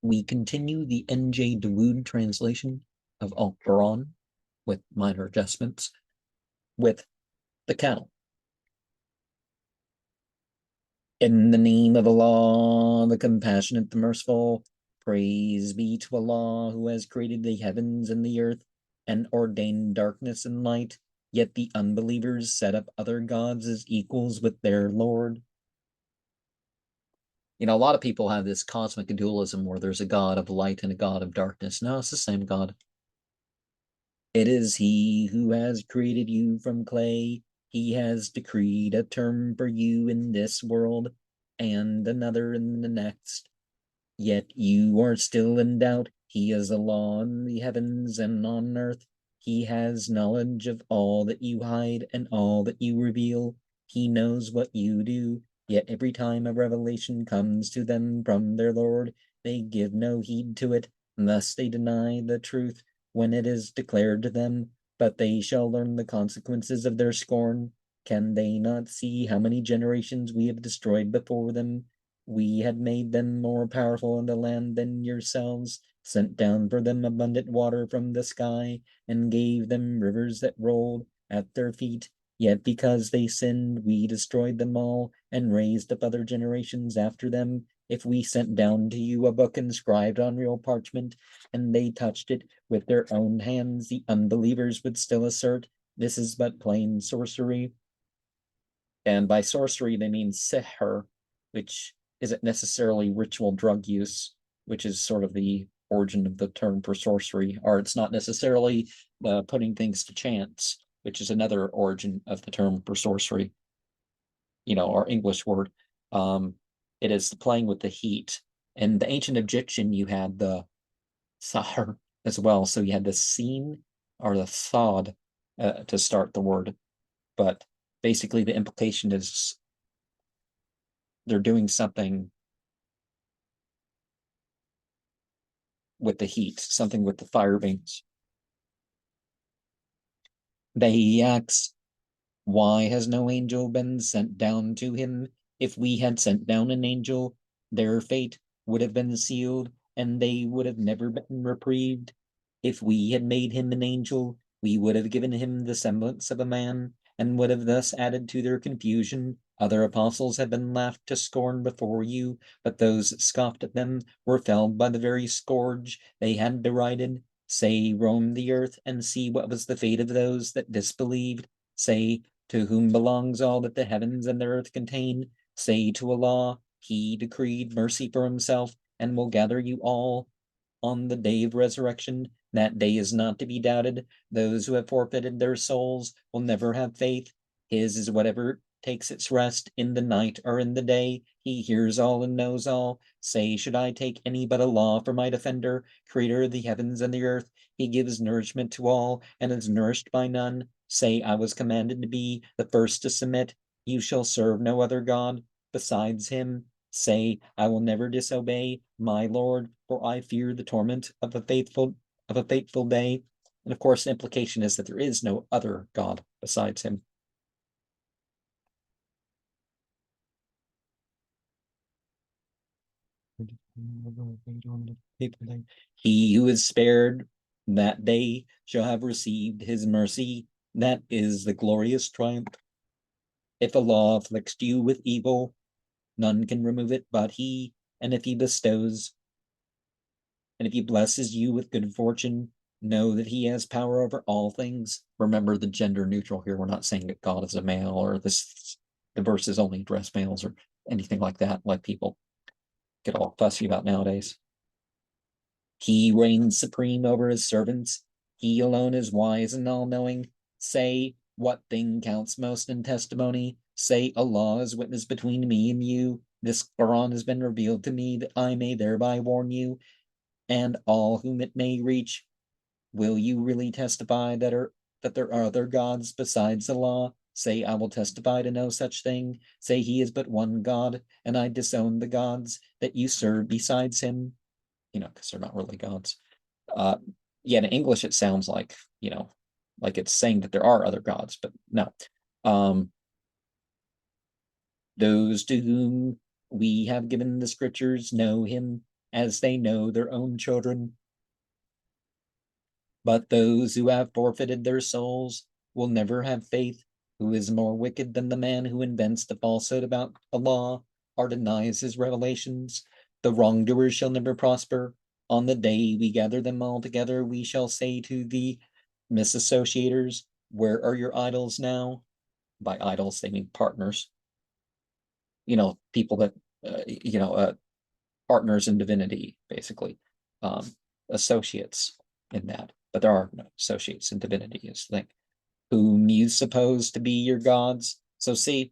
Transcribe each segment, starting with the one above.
We continue the N.J. Dawood translation of Al-Quran with minor adjustments with the cattle. In the name of Allah, the compassionate, the merciful, praise be to Allah who has created the heavens and the earth and ordained darkness and light, yet the unbelievers set up other gods as equals with their Lord. A lot of people have this cosmic dualism where there's a god of light and a god of darkness. No, it's the same God. It is he who has created you from clay. He has decreed a term for you in this world and another in the next. Yet you are still in doubt. He is Allah in the heavens and on earth. He has knowledge of all that you hide and all that you reveal. He knows what you do. Yet every time a revelation comes to them from their Lord, they give no heed to it. Thus they deny the truth when it is declared to them, but they shall learn the consequences of their scorn. Can they not see how many generations we have destroyed before them? We had made them more powerful in the land than yourselves, sent down for them abundant water from the sky, and gave them rivers that rolled at their feet. Yet because they sinned, we destroyed them all and raised up other generations after them. If we sent down to you a book inscribed on real parchment, and they touched it with their own hands, the unbelievers would still assert, this is but plain sorcery. And by sorcery, they mean sihr, which isn't necessarily ritual drug use, which is sort of the origin of the term for sorcery, or it's not necessarily putting things to chance, which is another origin of the term for sorcery, our English word. It is playing with the heat. In the ancient Egyptian, you had the sahar as well. So you had the sin or the thod to start the word. But basically, the implication is they're doing something with the heat, something with the fire beams. They ask, why has no angel been sent down to him? If we had sent down an angel, their fate would have been sealed, and they would have never been reprieved. If we had made him an angel, we would have given him the semblance of a man, and would have thus added to their confusion. Other apostles have been laughed to scorn before you, but those that scoffed at them were felled by the very scourge they had derided. Say, roam the earth, and see what was the fate of those that disbelieved. Say, to whom belongs all that the heavens and the earth contain. Say to Allah, he decreed mercy for himself, and will gather you all on the day of resurrection. That day is not to be doubted. Those who have forfeited their souls will never have faith. His is whatever takes its rest in the night or in the day. He hears all and knows all. Say, should I take any but Allah for my defender, creator of the heavens and the earth? He gives nourishment to all and is nourished by none. Say, I was commanded to be the first to submit. You shall serve no other God besides him. Say, I will never disobey my Lord, for I fear the torment of a fateful day. And of course, the implication is that there is no other God besides him. He who is spared that day shall have received his mercy. That is the glorious triumph. If Allah afflicts you with evil, none can remove it but he. And if he bestows, and if he blesses you with good fortune, know that he has power over all things. Remember the gender neutral here. We're not saying that God is a male or the verses only address males or anything like that, like people get all fussy about nowadays. He reigns supreme over his servants. He alone is wise and all-knowing. Say, what thing counts most in testimony? Say, Allah is witness between me and you. This Quran has been revealed to me that I may thereby warn you and all whom it may reach. Will you really testify that there are other gods besides Allah? Say, I will testify to no such thing. Say, he is but one God, and I disown the gods that you serve besides him. Because they're not really gods. Yeah, in English it sounds like, like it's saying that there are other gods, but no. Those to whom we have given the scriptures know him. as they know their own children. But those who have forfeited their souls will never have faith. Who is more wicked than the man who invents the falsehood about Allah or denies his revelations? The wrongdoers shall never prosper. On the day we gather them all together, we shall say to the misassociators, where are your idols now? By idols, they mean partners. People that, partners in divinity, basically, associates in that. But there are no associates in divinity, is the thing. Whom you suppose to be your gods. So see,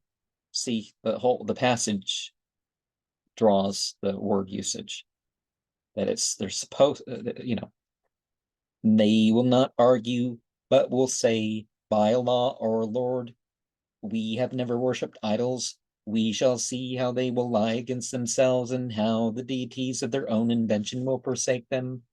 the passage draws the word usage that they're supposed, they will not argue, but will say, by Allah, our Lord, we have never worshipped idols. We shall see how they will lie against themselves and how the deities of their own invention will forsake them.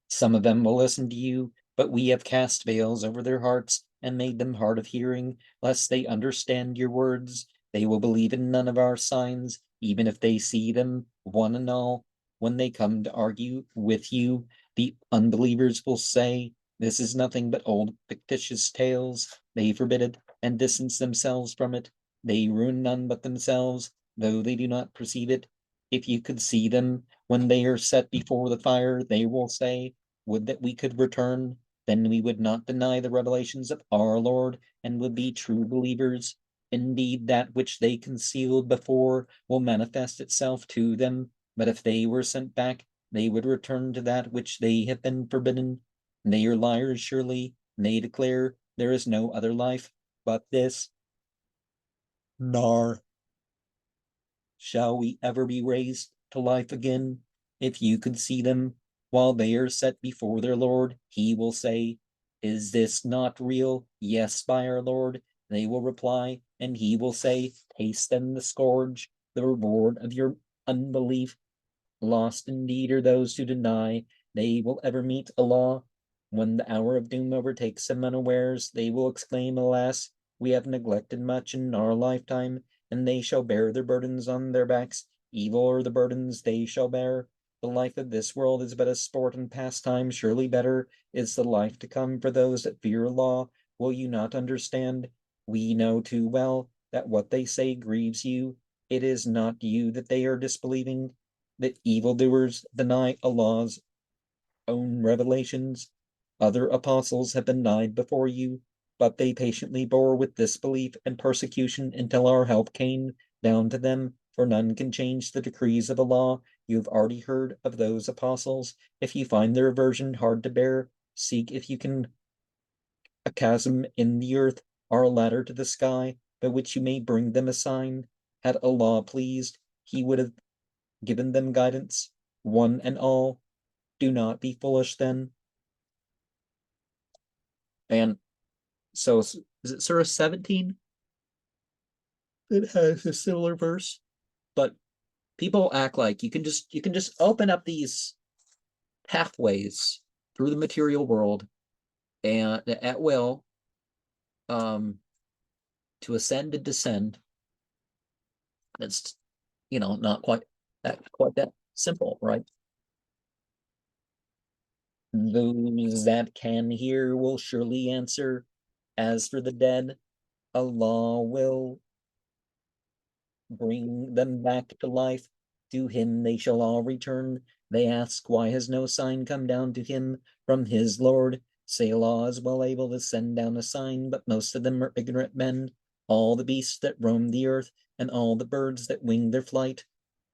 Some of them will listen to you, but we have cast veils over their hearts and made them hard of hearing, lest they understand your words. They will believe in none of our signs, even if they see them, one and all. When they come to argue with you, the unbelievers will say, this is nothing but old fictitious tales. They forbid it and distance themselves from it. They ruin none but themselves, though they do not perceive it. If you could see them when they are set before the fire, they will say, would that we could return, then we would not deny the revelations of our Lord and would be true believers. Indeed, that which they concealed before will manifest itself to them, but if they were sent back, they would return to that which they have been forbidden. They are liars, surely. They declare there is no other life but this. Nor shall we ever be raised to life again. If you could see them while they are set before their Lord, he will say, is this not real? Yes, by our Lord. They will reply, and he will say, taste then the scourge, the reward of your unbelief. Lost indeed are those who deny they will ever meet Allah. When the hour of doom overtakes them unawares, they will exclaim, alas, we have neglected much in our lifetime, and they shall bear their burdens on their backs. Evil are the burdens they shall bear. The life of this world is but a sport and pastime. Surely better is the life to come for those that fear Allah. Will you not understand? We know too well that what they say grieves you. It is not you that they are disbelieving. The evildoers deny Allah's own revelations. Other apostles have been denied before you, but they patiently bore with disbelief and persecution until our help came down to them, for none can change the decrees of Allah. You have already heard of those apostles. If you find their aversion hard to bear, seek if you can a chasm in the earth or a ladder to the sky, by which you may bring them a sign. Had Allah pleased, he would have given them guidance, one and all. Do not be foolish then. And so is it Surah 17? It has a similar verse, but people act like you can just open up these pathways through the material world and at will, to ascend and descend. It's not quite that simple, right? Those that can hear will surely answer. As for the dead, Allah will bring them back to life. To him they shall all return. They ask, why has no sign come down to him from his Lord? Say, Allah is well able to send down a sign, but most of them are ignorant men. All the beasts that roam the earth and all the birds that wing their flight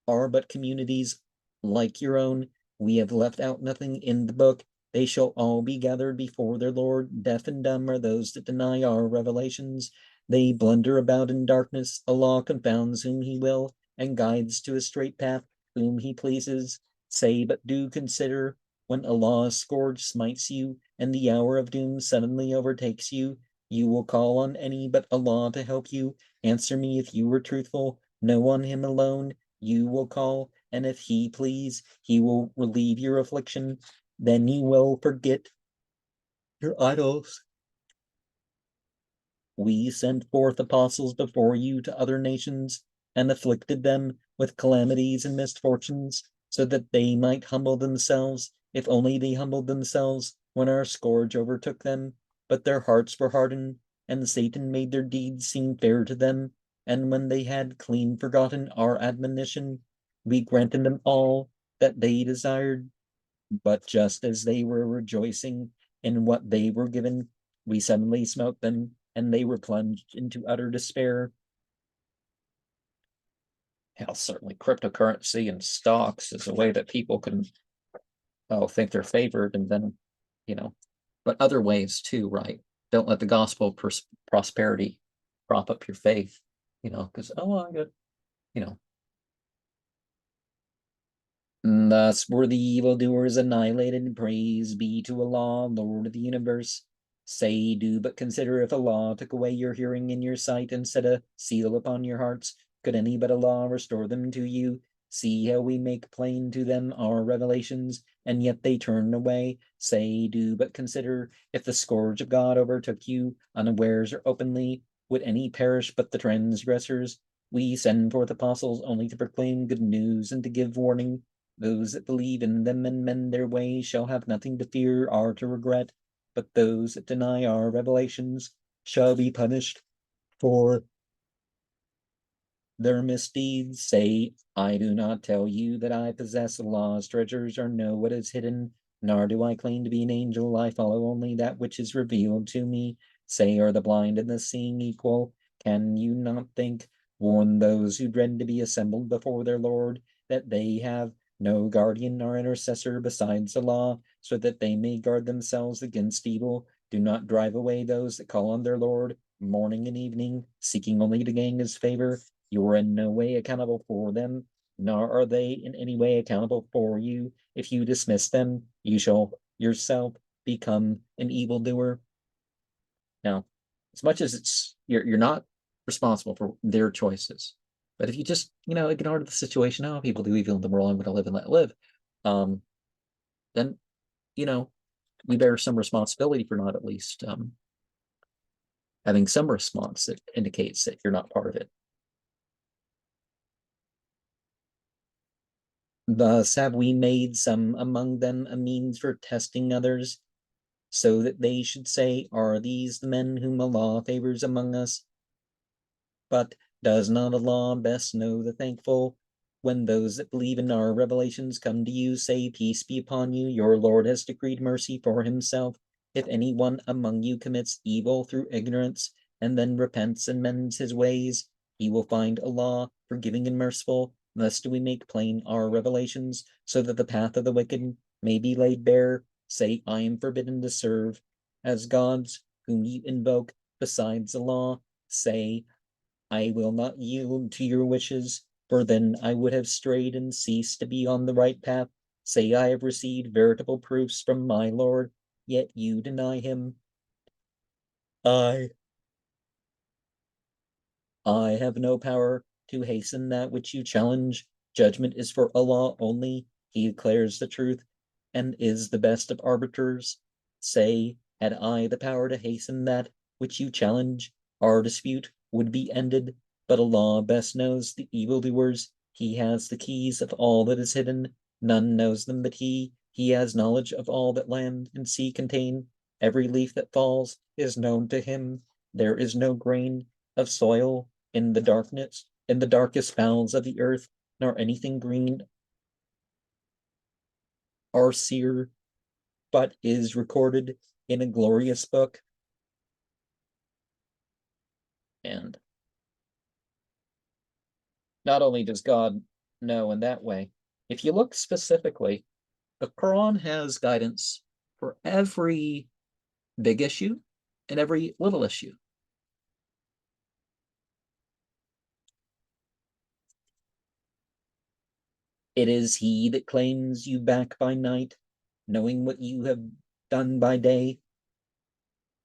are but communities like your own. We have left out nothing in the book. They shall all be gathered before their Lord. Deaf and dumb are those that deny our revelations. They blunder about in darkness. Allah confounds whom he will and guides to a straight path whom he pleases. Say, but do consider, when Allah's scourge smites you and the hour of doom suddenly overtakes you, you will call on any but Allah to help you. Answer me if you were truthful. Know on him alone you will call, and if he please, he will relieve your affliction. Then you will forget your idols. We sent forth apostles before you to other nations and afflicted them with calamities and misfortunes. so that they might humble themselves, if only they humbled themselves when our scourge overtook them. But their hearts were hardened, and Satan made their deeds seem fair to them. And when they had clean forgotten our admonition, we granted them all that they desired. But just as they were rejoicing in what they were given, we suddenly smote them, and they were plunged into utter despair. Hell, certainly cryptocurrency and stocks is a way that people can think they're favored, and then, but other ways too, right? Don't let the gospel of prosperity prop up your faith, because, I got, you know, thus were the evildoers annihilated. Praise be to Allah, Lord of the universe. Say, do but consider, if Allah took away your hearing and your sight and set a seal upon your hearts, could any but Allah restore them to you? See how we make plain to them our revelations, and yet they turn away. Say, do but consider, if the scourge of God overtook you, unawares or openly, would any perish but the transgressors? We send forth apostles only to proclaim good news and to give warning. Those that believe in them and mend their ways shall have nothing to fear or to regret, but those that deny our revelations shall be punished for their misdeeds. Say, I do not tell you that I possess Allah's treasures or know what is hidden, nor do I claim to be an angel. I follow only that which is revealed to me. Say, are the blind and the seeing equal? Can you not think? Warn those who dread to be assembled before their Lord that they have no guardian or intercessor besides Allah, so that they may guard themselves against evil. Do not drive away those that call on their Lord morning and evening, seeking only to gain his favor. You are in no way accountable for them, nor are they in any way accountable for you. If you dismiss them, you shall yourself become an evildoer. Now, as much as you're not responsible for their choices, but if you just ignore the situation, people do evil in the world, I'm going to live and let live, then we bear some responsibility for not at least having some response that indicates that you're not part of it. Thus have we made some among them a means for testing others, so that they should say, are these the men whom Allah favors among us? But does not Allah best know the thankful? When those that believe in our revelations come to you, say, peace be upon you, your Lord has decreed mercy for himself. If any one among you commits evil through ignorance, and then repents and mends his ways, he will find Allah forgiving and merciful. Thus do we make plain our revelations, so that the path of the wicked may be laid bare. Say, I am forbidden to serve as gods whom you invoke besides Allah. Say, I will not yield to your wishes, for then I would have strayed and ceased to be on the right path. Say, I have received veritable proofs from my Lord, yet you deny him. I have no power to hasten that which you challenge. Judgment is for Allah only. He declares the truth and is the best of arbiters. Say, had I the power to hasten that which you challenge, our dispute would be ended. But Allah best knows the evildoers. He has the keys of all that is hidden. None knows them but He. He has knowledge of all that land and sea contain. Every leaf that falls is known to Him. There is no grain of soil in the darkness, in the darkest bowels of the earth, nor anything green or sere, but is recorded in a glorious book. And not only does God know in that way, if you look specifically, the Quran has guidance for every big issue and every little issue. It is He that claims you back by night, knowing what you have done by day,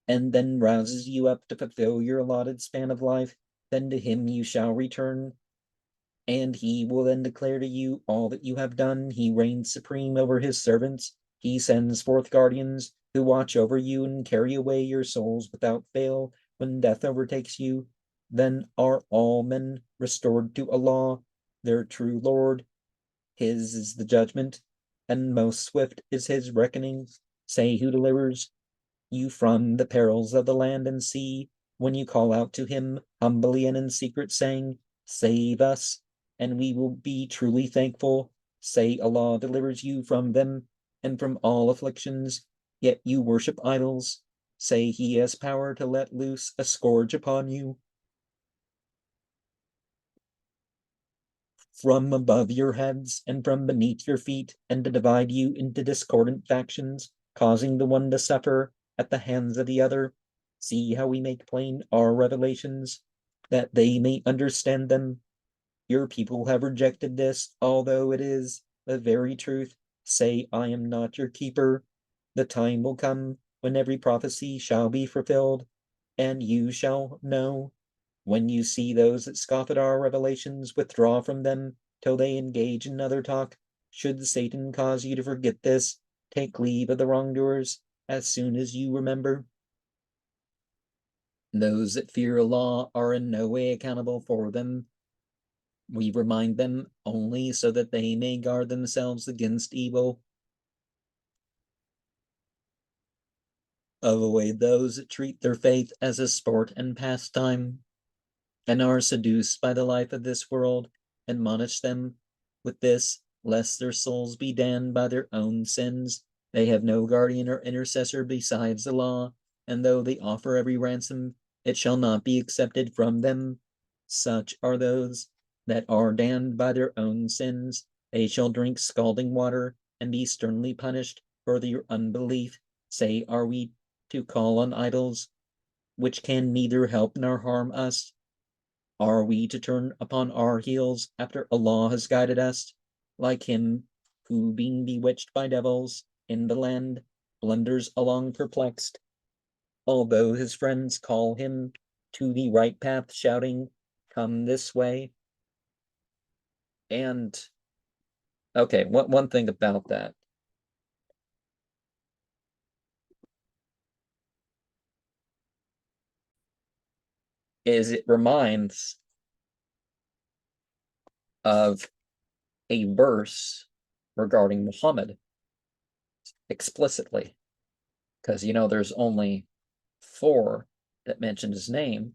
and then rouses you up to fulfill your allotted span of life. Then to Him you shall return, and He will then declare to you all that you have done. He reigns supreme over His servants. He sends forth guardians who watch over you and carry away your souls without fail. When death overtakes you, then are all men restored to Allah, their true Lord. His is the judgment, and most swift is his reckoning. Say, who delivers you from the perils of the land and sea, when you call out to him humbly and in secret, saying, Save us, and we will be truly thankful. Say, Allah delivers you from them and from all afflictions, yet you worship idols. Say, he has power to let loose a scourge upon you from above your heads and from beneath your feet, and to divide you into discordant factions, causing the one to suffer at the hands of the other. See how we make plain our revelations, that they may understand them. Your people have rejected this, although it is the very truth. Say, I am not your keeper. The time will come when every prophecy shall be fulfilled, and you shall know. When you see those that scoff at our revelations, withdraw from them till they engage in other talk. Should Satan cause you to forget this, take leave of the wrongdoers as soon as you remember. Those that fear Allah are in no way accountable for them. We remind them only so that they may guard themselves against evil. Avoid those that treat their faith as a sport and pastime, and are seduced by the life of this world. Admonish them with this, lest their souls be damned by their own sins. They have no guardian or intercessor besides the law, and though they offer every ransom, it shall not be accepted from them. Such are those that are damned by their own sins. They shall drink scalding water and be sternly punished for their unbelief. Say, are we to call on idols which can neither help nor harm us? Are we to turn upon our heels after Allah has guided us, like him who, being bewitched by devils in the land, blunders along perplexed, although his friends call him to the right path, shouting, Come this way? And, okay, one thing about that is it reminds of a verse regarding Muhammad explicitly, because there's only 4 that mention his name,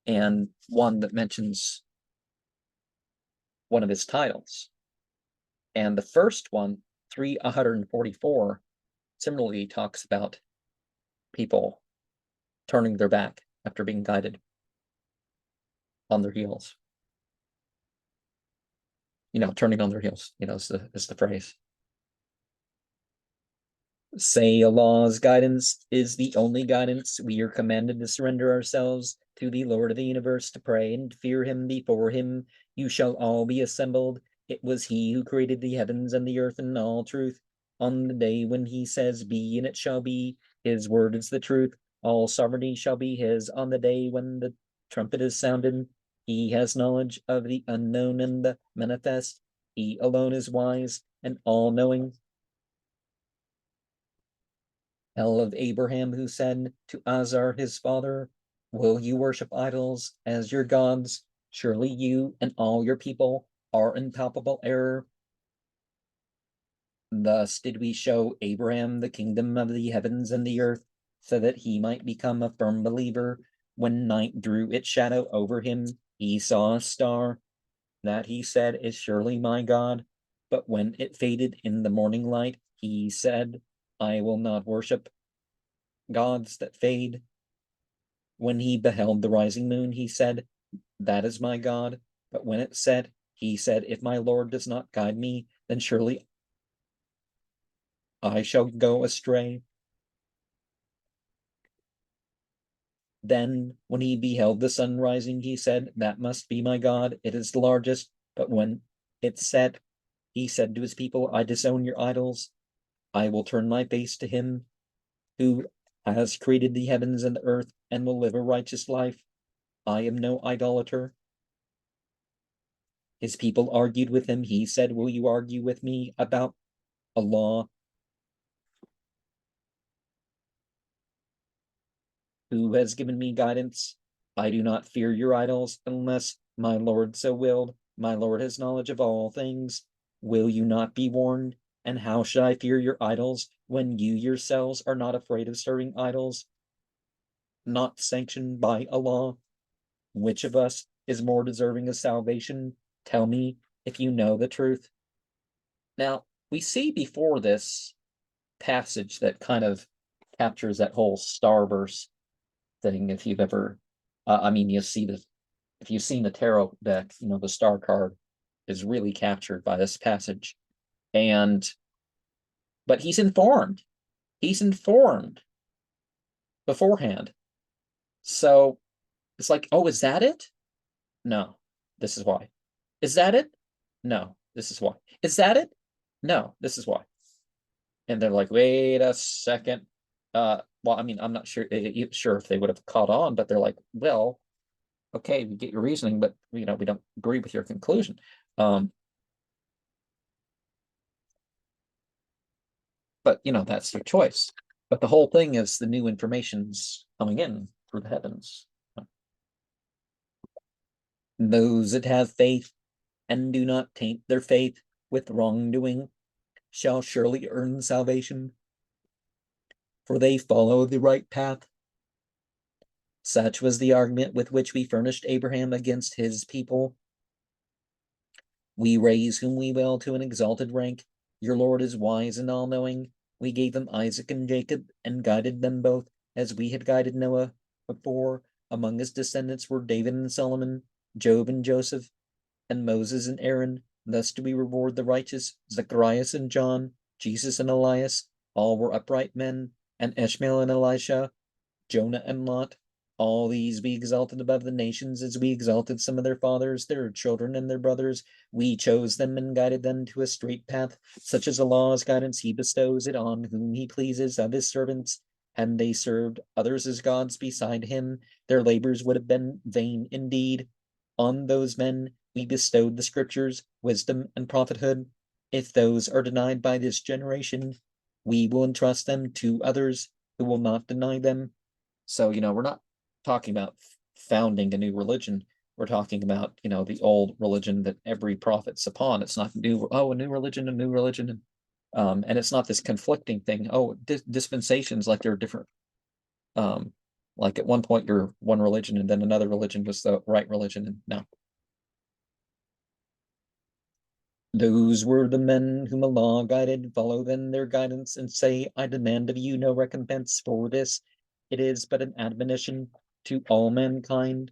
and 1 that mentions one of his titles. And the first one, 344, similarly talks about people turning their back after being guided on their heels. Turning on their heels, is the phrase. Say Allah's guidance is the only guidance. We are commanded to surrender ourselves to the Lord of the universe, to pray and fear him. Before him you shall all be assembled. It was he who created the heavens and the earth in all truth. On the day when he says, be, and it shall be, his word is the truth. All sovereignty shall be his. On the day when the trumpet is sounded, he has knowledge of the unknown and the manifest. He alone is wise and all-knowing. Hell of Abraham, who said to Azar his father, will you worship idols as your gods? Surely you and all your people are in palpable error. Thus did we show Abraham the kingdom of the heavens and the earth, so that he might become a firm believer. When night drew its shadow over him, he saw a star. That he said is surely my God. But when it faded in the morning light, he said, I will not worship gods that fade. When he beheld the rising moon, he said, that is my God. But when it set, he said, if my Lord does not guide me, then surely I shall go astray. Then, when he beheld the sun rising, he said, that must be my God. It is the largest. But when it set, he said to his people, I disown your idols. I will turn my face to him who has created the heavens and the earth and will live a righteous life. I am no idolater. His people argued with him. He said, will you argue with me about Allah, who has given me guidance? I do not fear your idols unless my Lord so willed. My Lord has knowledge of all things. Will you not be warned? And how should I fear your idols when you yourselves are not afraid of serving idols, not sanctioned by Allah? Which of us is more deserving of salvation? Tell me if you know the truth. Now, we see before this passage that kind of captures that whole starburst thing. If you've ever, you see the, if you've seen the tarot deck, the star card is really captured by this passage. But he's informed. He's informed beforehand. So it's like, oh, is that it? No, this is why. Is that it? No, this is why. Is that it? No, this is why. And they're like, wait a second. I'm not sure if they would have caught on, but they're like, well, okay, we get your reasoning, but we don't agree with your conclusion. But that's your choice. But the whole thing is the new information's coming in through the heavens. Those that have faith and do not taint their faith with wrongdoing shall surely earn salvation, for they follow the right path. Such was the argument with which we furnished Abraham against his people. We raise whom we will to an exalted rank. Your Lord is wise and all-knowing. We gave them Isaac and Jacob and guided them both, as we had guided Noah before. Among his descendants were David and Solomon, Job and Joseph, and Moses and Aaron. Thus do we reward the righteous, Zacharias and John, Jesus and Elias. All were upright men, and Ishmael and Elisha, Jonah and Lot. All these we exalted above the nations, as we exalted some of their fathers, their children, and their brothers. We chose them and guided them to a straight path, such as the law's guidance he bestows it on whom he pleases of his servants. Had they served others as gods beside him, their labors would have been vain indeed. On those men we bestowed the scriptures, wisdom, and prophethood. If those are denied by this generation, we will entrust them to others who will not deny them. So, we're not talking about founding a new religion. We're talking about, the old religion that every prophet's upon. It's not new, a new religion, a new religion. And it's not this conflicting thing. Oh, dispensations, like they're different. Like at one point you're one religion and then another religion was the right religion. And no. Those were the men whom Allah guided. Follow then their guidance and say, I demand of you no recompense for this. It is but an admonition to all mankind.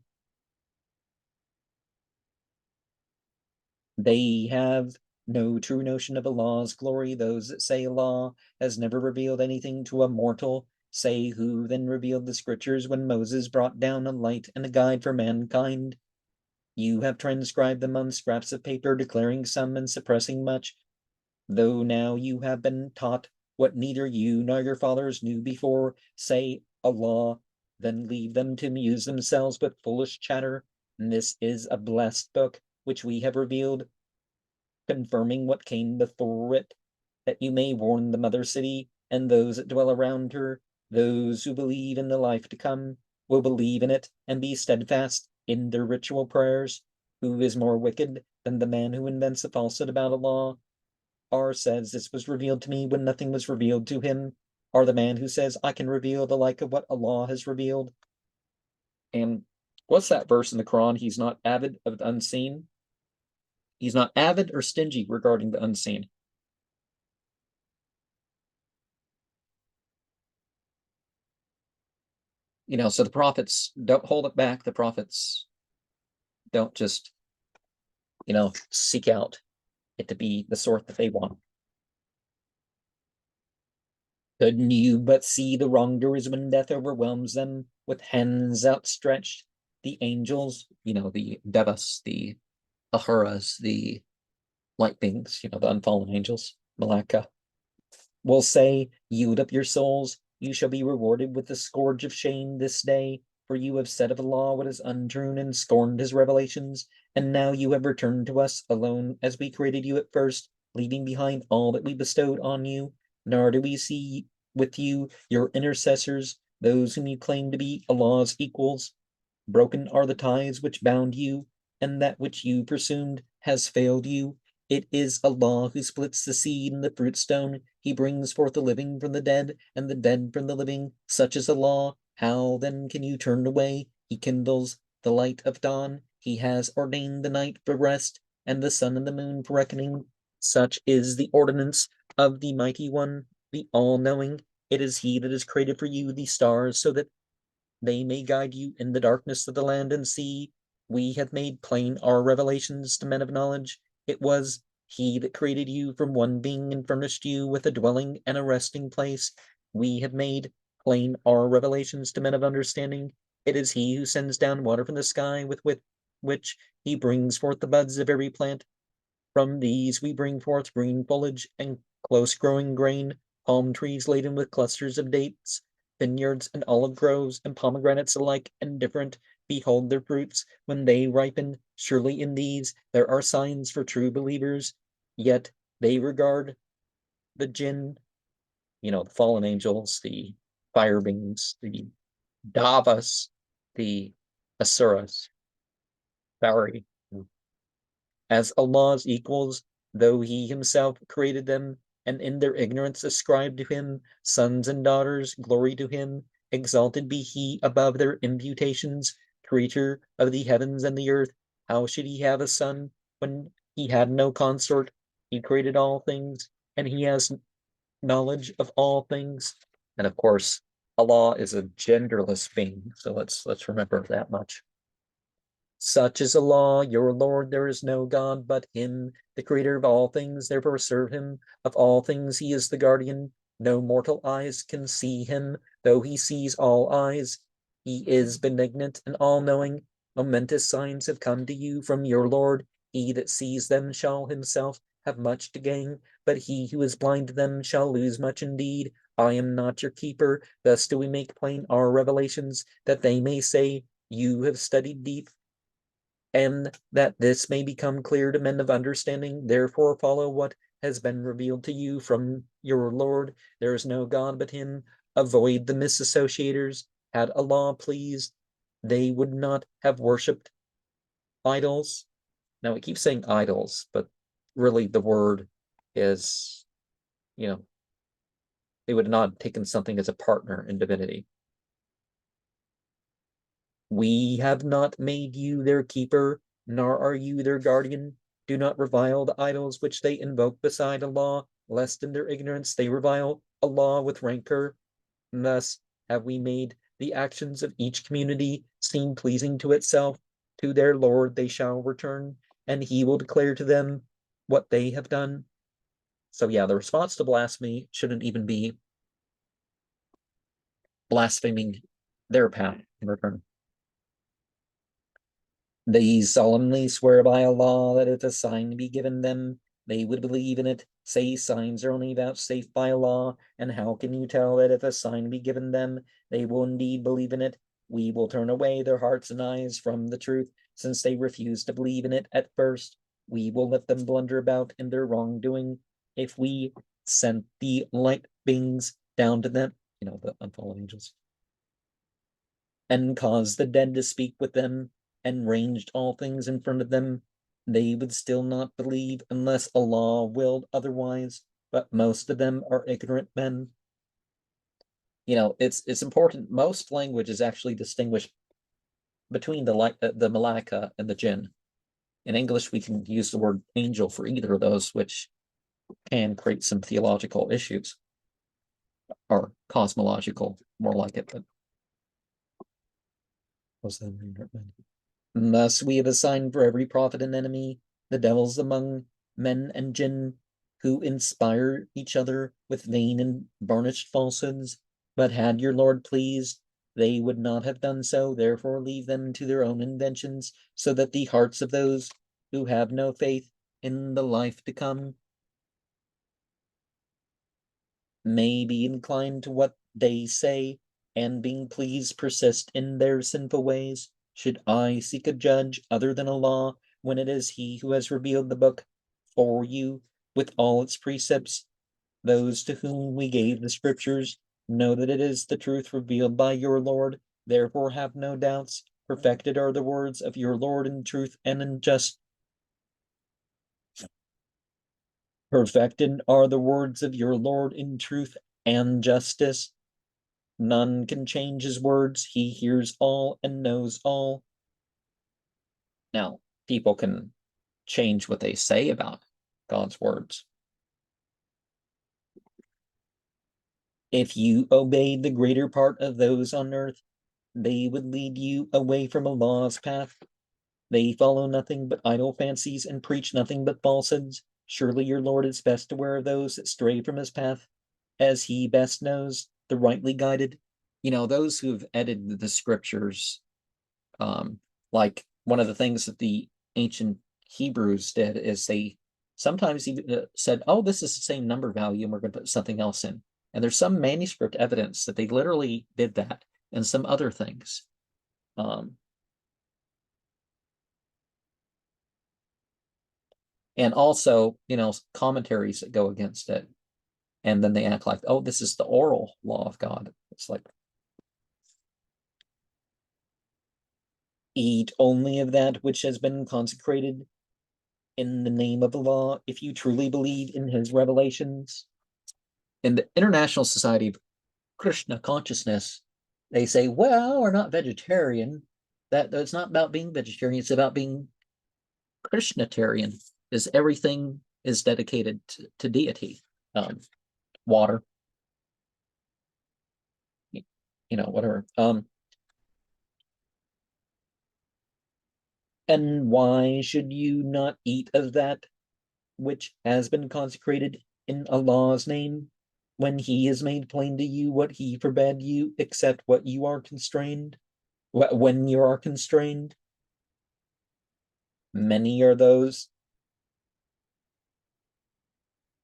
They have no true notion of Allah's glory. Those that say Allah has never revealed anything to a mortal say, who then revealed the scriptures when Moses brought down a light and a guide for mankind? You have transcribed them on scraps of paper, declaring some and suppressing much. Though now you have been taught what neither you nor your fathers knew before, say Allah, then leave them to amuse themselves with foolish chatter. And this is a blessed book which we have revealed, confirming what came before it, that you may warn the mother city and those that dwell around her. Those who believe in the life to come will believe in it and be steadfast in their ritual prayers. Who is more wicked than the man who invents a falsehood about Allah? R says, this was revealed to me when nothing was revealed to him. Or the man who says, I can reveal the like of what Allah has revealed. And what's that verse in the Quran? He's not avid of the unseen. He's not avid or stingy regarding the unseen. So the prophets don't hold it back. The prophets don't just, seek out it to be the sort that they want. Couldn't you but see the wrongdoers when death overwhelms them with hands outstretched? The angels, the devas, the ahuras, the light beings, the unfallen angels, Malaka, will say, yield up your souls. You shall be rewarded with the scourge of shame this day, for you have said of Allah what is untrue and scorned his revelations, and now you have returned to us alone as we created you at first, leaving behind all that we bestowed on you. Nor do we see with you your intercessors, those whom you claim to be Allah's equals. Broken are the ties which bound you, and that which you presumed has failed you. It is Allah who splits the seed and the fruit stone. He brings forth the living from the dead, and the dead from the living. Such is Allah. How then can you turn away? He kindles the light of dawn. He has ordained the night for rest, and the sun and the moon for reckoning. Such is the ordinance of the Mighty One, the All-Knowing. It is He that has created for you the stars, so that they may guide you in the darkness of the land and sea. We have made plain our revelations to men of knowledge. It was He that created you from one being and furnished you with a dwelling and a resting place. We have made plain our revelations to men of understanding. It is He who sends down water from the sky, with which He brings forth the buds of every plant. From these we bring forth green foliage and close-growing grain, palm trees laden with clusters of dates, vineyards and olive groves and pomegranates alike and different. Behold their fruits when they ripen. Surely in these there are signs for true believers. Yet they regard the jinn, the fallen angels, the fire beings, the davas, the asuras, Barry, as Allah's equals, though He Himself created them, and in their ignorance ascribed to Him sons and daughters. Glory to Him. Exalted be He above their imputations, creator of the heavens and the earth. How should He have a son when He had no consort? He created all things, and He has knowledge of all things. And of course, Allah is a genderless being, so let's remember that much. Such is Allah, your Lord. There is no God but Him, the creator of all things. Therefore serve Him. Of all things He is the guardian. No mortal eyes can see Him, though He sees all eyes. He is benignant and all-knowing. Momentous signs have come to you from your Lord. He that sees them shall himself have much to gain, but he who is blind to them shall lose much indeed. I am not your keeper. Thus do we make plain our revelations, that they may say, you have studied deep, and that this may become clear to men of understanding. Therefore follow what has been revealed to you from your Lord. There is no God but Him. Avoid the misassociators. Had Allah pleased, they would not have worshipped idols. Now, we keep saying idols, but really the word is, they would not have taken something as a partner in divinity. We have not made you their keeper, nor are you their guardian. Do not revile the idols which they invoke beside Allah, lest in their ignorance they revile Allah with rancor. And thus have we made the actions of each community seem pleasing to itself. To their Lord they shall return, and He will declare to them what they have done. So yeah, the response to blasphemy shouldn't even be blaspheming their path in return. They solemnly swear by Allah that if a sign be given them, they would believe in it. Say signs are only vouchsafed by Allah, and how can you tell that if a sign be given them, they will indeed believe in it? We will turn away their hearts and eyes from the truth, since they refuse to believe in it at first. We will let them blunder about in their wrongdoing. If we sent the light beings down to them, the unfallen angels, and caused the dead to speak with them, and ranged all things in front of them, they would still not believe unless Allah willed otherwise, but most of them are ignorant men. It's important. Most languages actually distinguish between the malaika and the jinn. In English, we can use the word angel for either of those, which can create some theological issues, or cosmological, more like it, but was that ignorant men? Thus we have assigned for every prophet an enemy, the devils among men and jinn, who inspire each other with vain and varnished falsehoods. But had your Lord pleased, they would not have done so. Therefore leave them to their own inventions, so that the hearts of those who have no faith in the life to come may be inclined to what they say, and being pleased persist in their sinful ways. Should I seek a judge other than Allah, when it is He who has revealed the book for you with all its precepts? Those to whom we gave the scriptures know that it is the truth revealed by your Lord. Therefore have no doubts. Perfected are the words of your Lord in truth and in Perfected are the words of your Lord in truth and justice. None can change his words. He hears all and knows all. Now, people can change what they say about God's words. If you obeyed the greater part of those on earth, they would lead you away from Allah's path. They follow nothing but idle fancies and preach nothing but falsehoods. Surely your Lord is best aware of those that stray from his path, as he best knows the rightly guided. Those who have edited the scriptures, like one of the things that the ancient Hebrews did is they sometimes even said, oh, this is the same number value and we're going to put something else in. And there's some manuscript evidence that they literally did that and some other things. And also, commentaries that go against it. And then they act like, oh, this is the oral law of God. It's like, eat only of that which has been consecrated in the name of Allah, if you truly believe in his revelations. In the International Society of Krishna Consciousness, they say, well, we're not vegetarian. It's not about being vegetarian, it's about being Krishnatarian, is everything is dedicated to deity. Water, whatever. And why should you not eat of that which has been consecrated in Allah's name, when he has made plain to you what he forbade you, except what you are constrained? When you are constrained, many are those.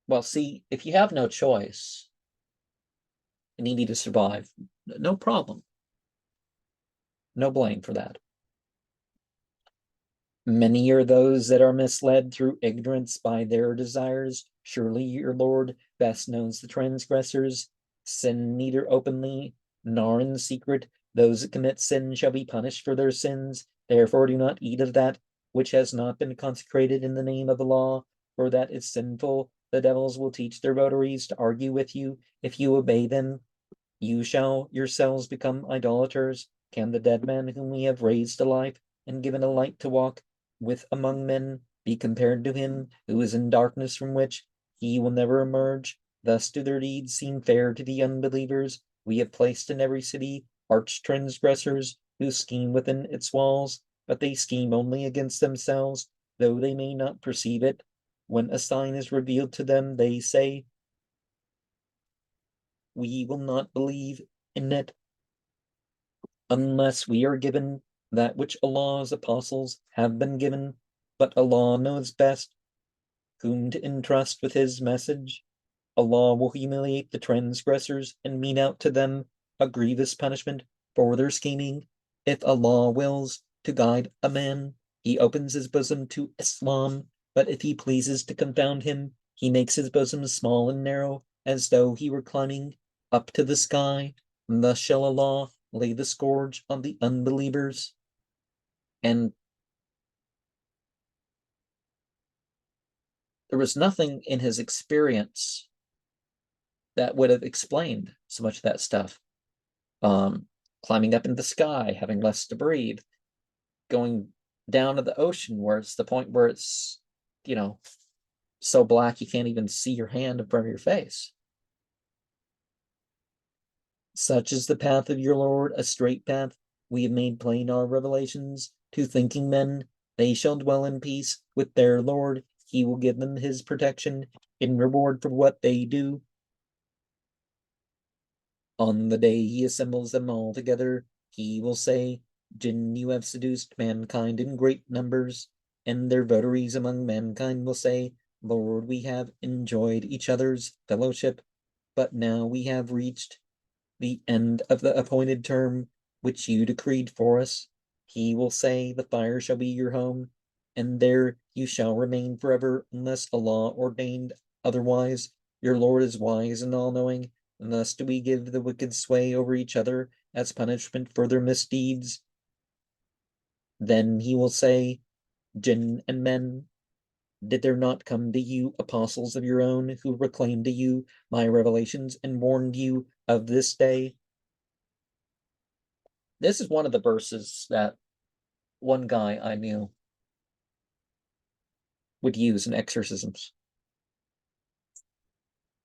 Well, see, if you have no choice and you need to survive, no problem. No blame for that. Many are those that are misled through ignorance by their desires. Surely your Lord best knows the transgressors. Sin neither openly nor in secret. Those that commit sin shall be punished for their sins. Therefore do not eat of that which has not been consecrated in the name of the law, for that is sinful. The devils will teach their votaries to argue with you. If you obey them, you shall yourselves become idolaters. Can the dead man whom we have raised to life and given a light to walk with among men be compared to him who is in darkness from which he will never emerge? Thus do their deeds seem fair to the unbelievers. We have placed in every city arch transgressors who scheme within its walls, but they scheme only against themselves, though they may not perceive it. When a sign is revealed to them, they say, we will not believe in it unless we are given that which Allah's apostles have been given. But Allah knows best whom to entrust with his message. Allah will humiliate the transgressors and mete out to them a grievous punishment for their scheming. If Allah wills to guide a man, he opens his bosom to Islam, but if he pleases to confound him, he makes his bosom small and narrow, as though he were climbing up to the sky. Thus shall Allah lay the scourge on the unbelievers. And there was nothing in his experience that would have explained so much of that stuff. Climbing up in the sky, having less to breathe, going down to the ocean where it's the point where it's, so black you can't even see your hand in front of your face. Such is the path of your Lord, a straight path. We have made plain our revelations to thinking men. They shall dwell in peace with their Lord. He will give them his protection in reward for what they do. On the day he assembles them all together, he will say, Jinn, you have seduced mankind in great numbers, and their votaries among mankind will say, Lord, we have enjoyed each other's fellowship, but now we have reached the end of the appointed term which you decreed for us. He will say, the fire shall be your home, and there you shall remain forever, unless Allah ordained otherwise. Your Lord is wise and all-knowing, and thus do we give the wicked sway over each other as punishment for their misdeeds. Then he will say, Jinn and men, Did there not come to you apostles of your own who proclaimed to you my revelations and warned you of this day? This is one of the verses that one guy I knew would use in exorcisms.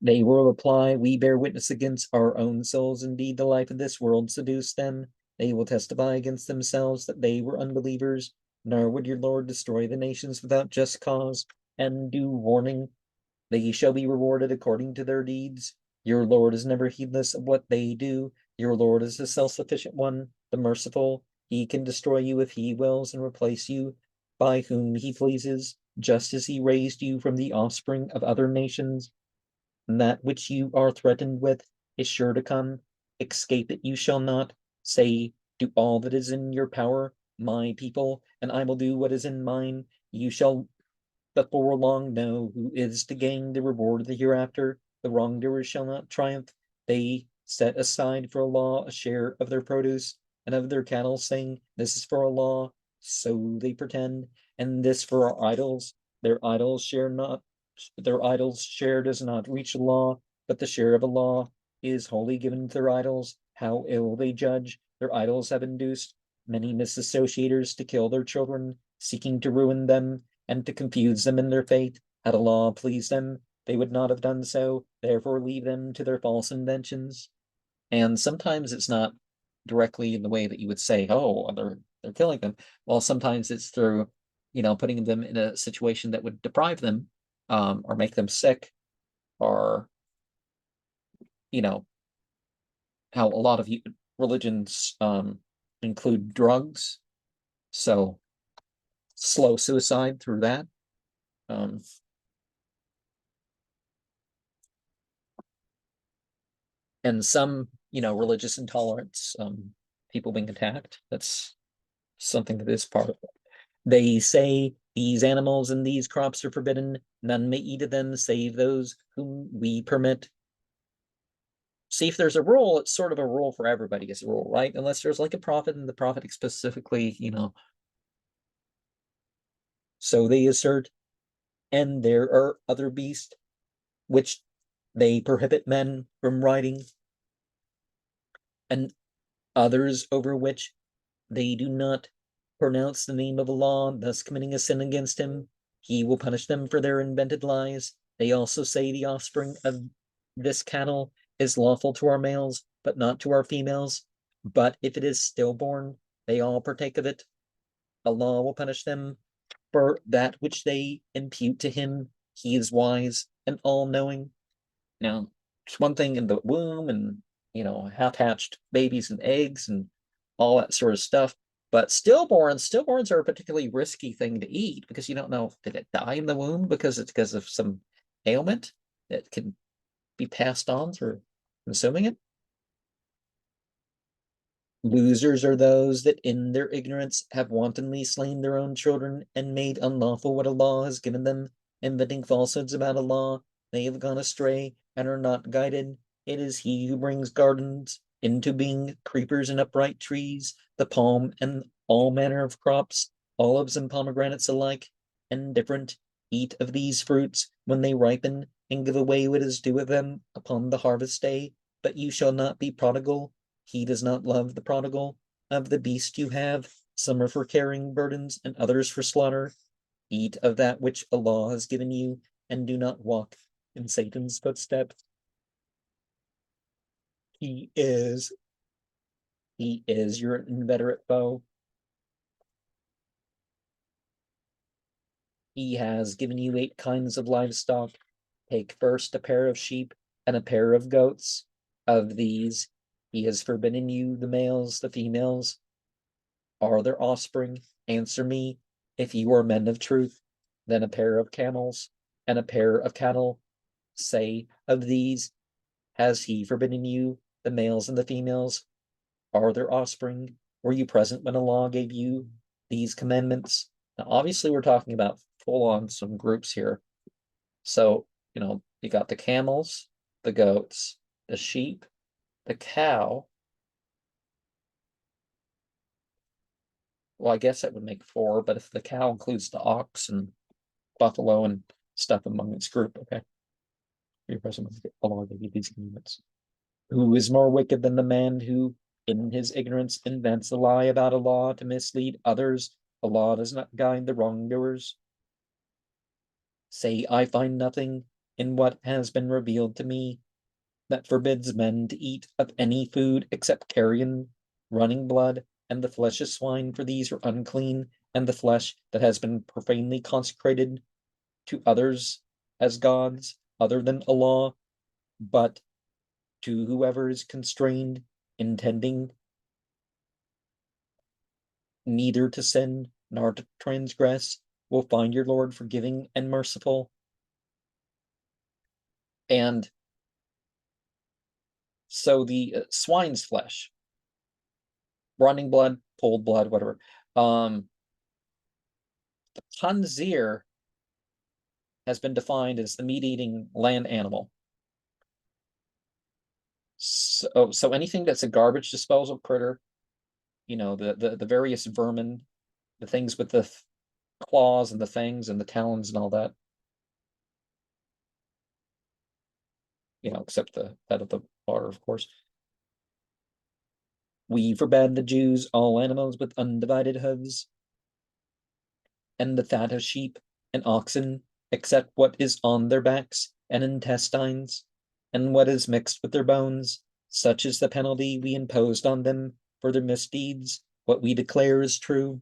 They will reply, we bear witness against our own souls. Indeed, the life of this world seduced them. They will testify against themselves that they were unbelievers. Nor would your Lord destroy the nations without just cause and due warning. They shall be rewarded according to their deeds. Your Lord is never heedless of what they do. Your Lord is the self-sufficient one, the merciful. He can destroy you if he wills and replace you by whom he pleases, just as he raised you from the offspring of other nations. And that which you are threatened with is sure to come. Escape it you shall not. Say, do all that is in your power, my people, and I will do what is in mine. You shall before long know who is to gain the reward of the hereafter. The wrongdoers shall not triumph. They set aside for a law a share of their produce and of their cattle, saying, this is for a law. So they pretend, and this for our idols. Their idols share not, their idols' share does not reach the law, but the share of a law is wholly given to their idols. How ill they judge! Their idols have induced many misassociators to kill their children, seeking to ruin them and to confuse them in their fate. Had a law pleased them, they would not have done so. Therefore, leave them to their false inventions. And sometimes it's not directly in the way that you would say, "Oh, they're killing them." Well, sometimes it's through, putting them in a situation that would deprive them, or make them sick, or you know how a lot of religions include drugs. So slow suicide through that. Um, and some, religious intolerance, people being attacked. That's something that is part of it. They say these animals and these crops are forbidden. None may eat of them save those whom we permit. See, if there's a rule, it's sort of a rule for everybody as a rule, right? Unless there's like a prophet and the prophet specifically, so they assert. And there are other beasts which they prohibit men from riding, and others over which they do not pronounce the name of Allah, thus committing a sin against him. He will punish them for their invented lies. They also say the offspring of this cattle is lawful to our males, but not to our females. But if it is stillborn, they all partake of it. Allah will punish them for that which they impute to him. He is wise and all-knowing. Now, it's one thing in the womb and, half-hatched babies and eggs and all that sort of stuff. But stillborns are a particularly risky thing to eat because you don't know, did it die in the womb because of some ailment that can be passed on through consuming it? Losers are those that in their ignorance have wantonly slain their own children and made unlawful what a law has given them, inventing falsehoods about a law. They have gone astray and are not guided. It is he who brings gardens into being, creepers and upright trees, the palm and all manner of crops, olives and pomegranates alike, and different. Eat of these fruits when they ripen, and give away what is due of them upon the harvest day. But you shall not be prodigal. He does not love the prodigal. Of the beast you have, some are for carrying burdens, and others for slaughter. Eat of that which Allah has given you, and do not walk in Satan's footsteps. He is your inveterate foe. He has given you 8 kinds of livestock. Take first a pair of sheep and a pair of goats. Of these, he has forbidden you the males, the females are their offspring. Answer me, if you are men of truth. Then a pair of camels and a pair of cattle. Say, of these, has he forbidden you the males and the females are their offspring? Were you present when Allah gave you these commandments? Now, obviously, we're talking about full on some groups here. So, you got the camels, the goats, the sheep, the cow. Well, I guess that would make 4, but if the cow includes the ox and buffalo and stuff among its group. Okay. Allah gave these commandments. Who is more wicked than the man who, in his ignorance, invents a lie about a law to mislead others? A law does not guide the wrongdoers. Say, I find nothing in what has been revealed to me that forbids men to eat of any food except carrion, running blood, and the flesh of swine, for these are unclean, and the flesh that has been profanely consecrated to others as gods other than Allah, but to whoever is constrained, intending neither to sin nor to transgress, will find your Lord forgiving and merciful. And so the swine's flesh, running blood, pulled blood, whatever. The khanzir has been defined as the meat-eating land animal. So anything that's a garbage disposal critter, the various vermin, the things with the claws and the fangs and the talons and all that, except that of the water, of course. We forbade the Jews all animals with undivided hooves, and the fat of sheep and oxen, except what is on their backs and intestines, and what is mixed with their bones. Such is the penalty we imposed on them for their misdeeds. What we declare is true.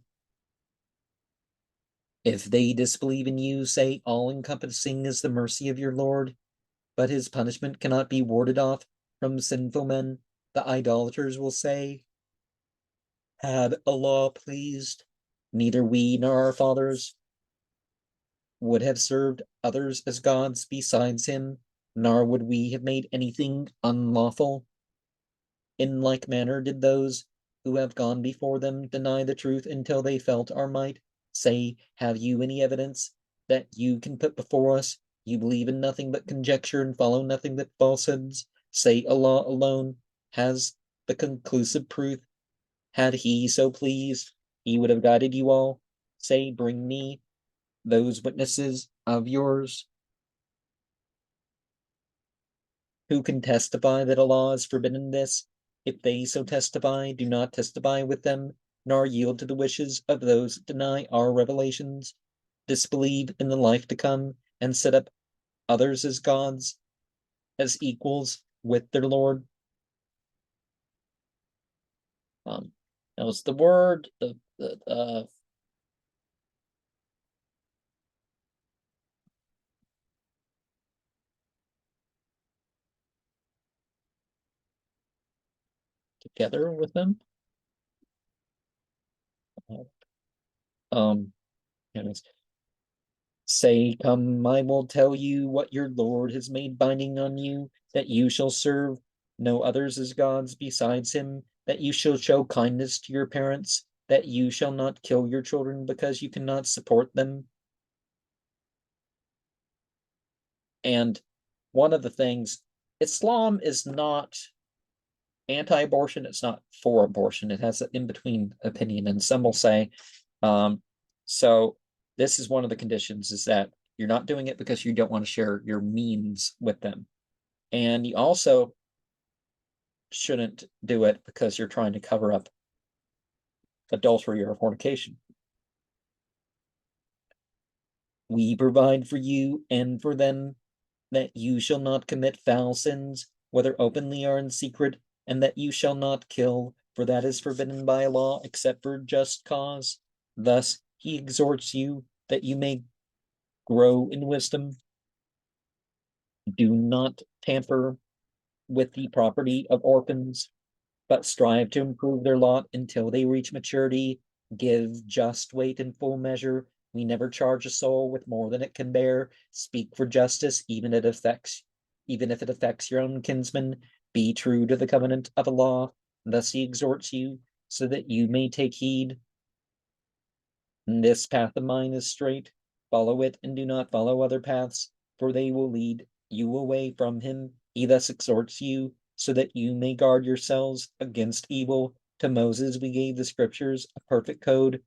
If they disbelieve in you, say, all-encompassing is the mercy of your Lord, but his punishment cannot be warded off from sinful men. The idolaters will say, had Allah pleased, neither we nor our fathers would have served others as gods besides him, nor would we have made anything unlawful. In like manner did those who have gone before them deny the truth until they felt our might. Say, have you any evidence that you can put before us? You believe in nothing but conjecture and follow nothing but falsehoods. Say, Allah alone has the conclusive proof. Had he so pleased, he would have guided you all. Say, bring me those witnesses of yours who can testify that Allah has forbidden this. If they so testify, do not testify with them, nor yield to the wishes of those that deny our revelations, disbelieve in the life to come, and set up others as gods, as equals with their Lord. That was the word, together with them. Anyways. Say, come, I will tell you what your Lord has made binding on you, that you shall serve no others as gods besides him, that you shall show kindness to your parents, that you shall not kill your children because you cannot support them. And one of the things, Islam is not anti-abortion, it's not for abortion, it has an in-between opinion, and some will say, so this is one of the conditions, is that you're not doing it because you don't want to share your means with them. And you also shouldn't do it because you're trying to cover up adultery or fornication. We provide for you and for them that you shall not commit foul sins, whether openly or in secret, and that you shall not kill, for that is forbidden by law except for just cause. Thus he exhorts you that you may grow in wisdom. Do not tamper with the property of orphans, but strive to improve their lot until they reach maturity. Give just weight in full measure. We never charge a soul with more than it can bear. Speak for justice, even if it affects your own kinsmen. Be true to the covenant of Allah. Thus he exhorts you, so that you may take heed. This path of mine is straight. Follow it, and do not follow other paths, for they will lead you away from him. He thus exhorts you, so that you may guard yourselves against evil. To Moses we gave the scriptures, a perfect code,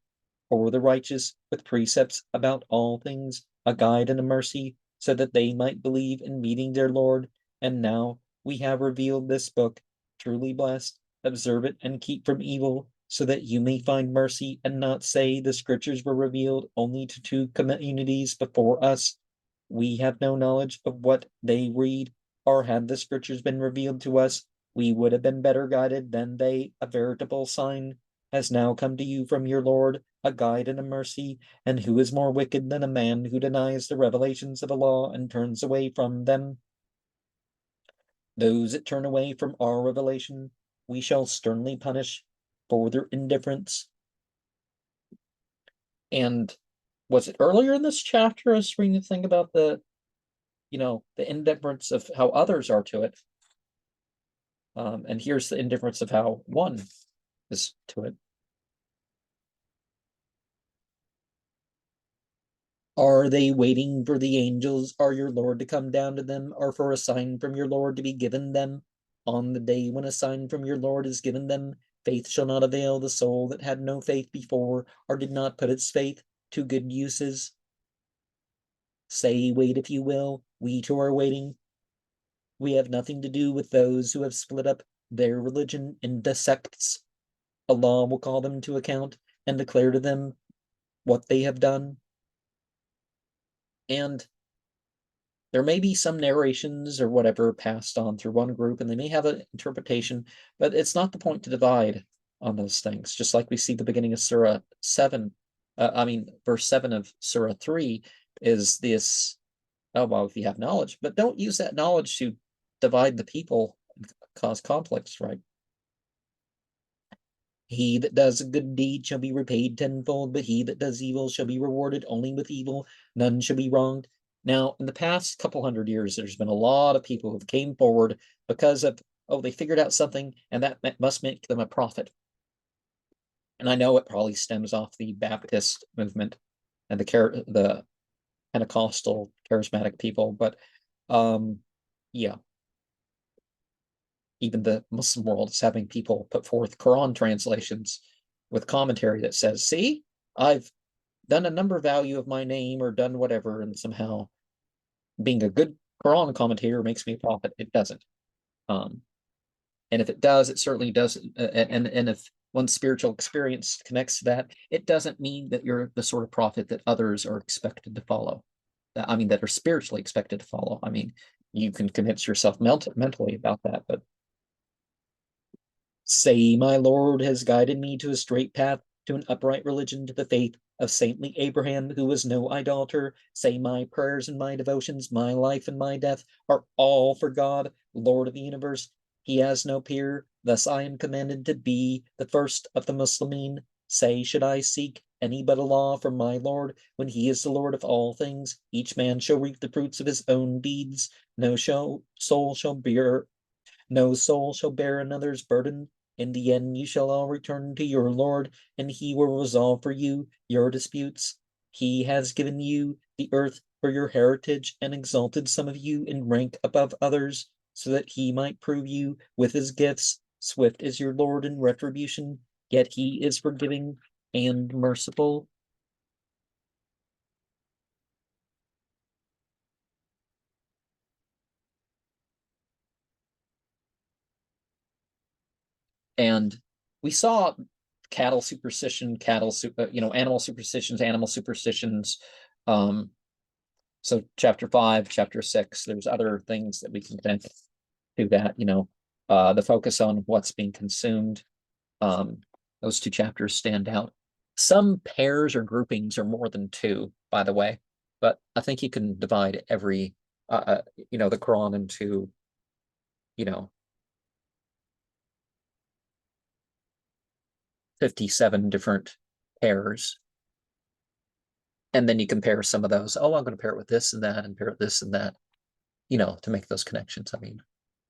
for the righteous with precepts about all things, a guide and a mercy, so that they might believe in meeting their Lord. And now we have revealed this book, truly blessed. Observe it and keep from evil, so that you may find mercy and not say the scriptures were revealed only to two communities before us. We have no knowledge of what they read, or had the scriptures been revealed to us, we would have been better guided than they. A veritable sign has now come to you from your Lord, a guide and a mercy. And who is more wicked than a man who denies the revelations of the law and turns away from them? Those that turn away from our revelation, we shall sternly punish for their indifference. And was it earlier in this chapter I was reading the thing about the indifference of how others are to it? And here's the indifference of how one is to it. Are they waiting for the angels, or your Lord to come down to them, or for a sign from your Lord to be given them? On the day when a sign from your Lord is given them, faith shall not avail the soul that had no faith before, or did not put its faith to good uses. Say, wait if you will, we too are waiting. We have nothing to do with those who have split up their religion into sects. Allah will call them to account and declare to them what they have done. And there may be some narrations or whatever passed on through one group, and they may have an interpretation, but it's not the point to divide on those things. Just like we see the beginning of Surah 7, verse 7 of Surah 3 is this, oh, well, if you have knowledge, but don't use that knowledge to divide the people and cause conflicts, right? He that does a good deed shall be repaid tenfold, but he that does evil shall be rewarded only with evil. None shall be wronged. Now, in the past couple hundred years, there's been a lot of people who came forward because of, they figured out something, and that must make them a prophet. And I know it probably stems off the Baptist movement and the Pentecostal charismatic people, but yeah, even the Muslim world is having people put forth Quran translations with commentary that says, see, I've done a number value of my name or done whatever, and somehow being a good Quran commentator makes me a prophet. It doesn't. And if it does, it certainly doesn't. And if one's spiritual experience connects to that, it doesn't mean that you're the sort of prophet that others are expected to follow. That are spiritually expected to follow. You can convince yourself mentally about that, but say, my Lord has guided me to a straight path, to an upright religion, to the faith of saintly Abraham, who was no idolater. Say, my prayers and my devotions, my life and my death are all for God, Lord of the universe. He has no peer. Thus I am commanded to be the first of the Muslimin. Say, should I seek any but Allah from my Lord, when he is the Lord of all things? Each man shall reap the fruits of his own deeds. No soul shall bear another's burden. In the end, you shall all return to your Lord, and he will resolve for you your disputes. He has given you the earth for your heritage and exalted some of you in rank above others, so that he might prove you with his gifts. Swift is your Lord in retribution, yet he is forgiving and merciful. And we saw cattle superstition, animal superstitions, animal superstitions. So chapter 5, chapter 6, there's other things that we can connect to that, the focus on what's being consumed. Those two chapters stand out. Some pairs or groupings are more than two, by the way, but I think you can divide the Quran into, 57 different pairs. And then you compare some of those. Oh, I'm going to pair it with this and that and pair it with this and that, to make those connections.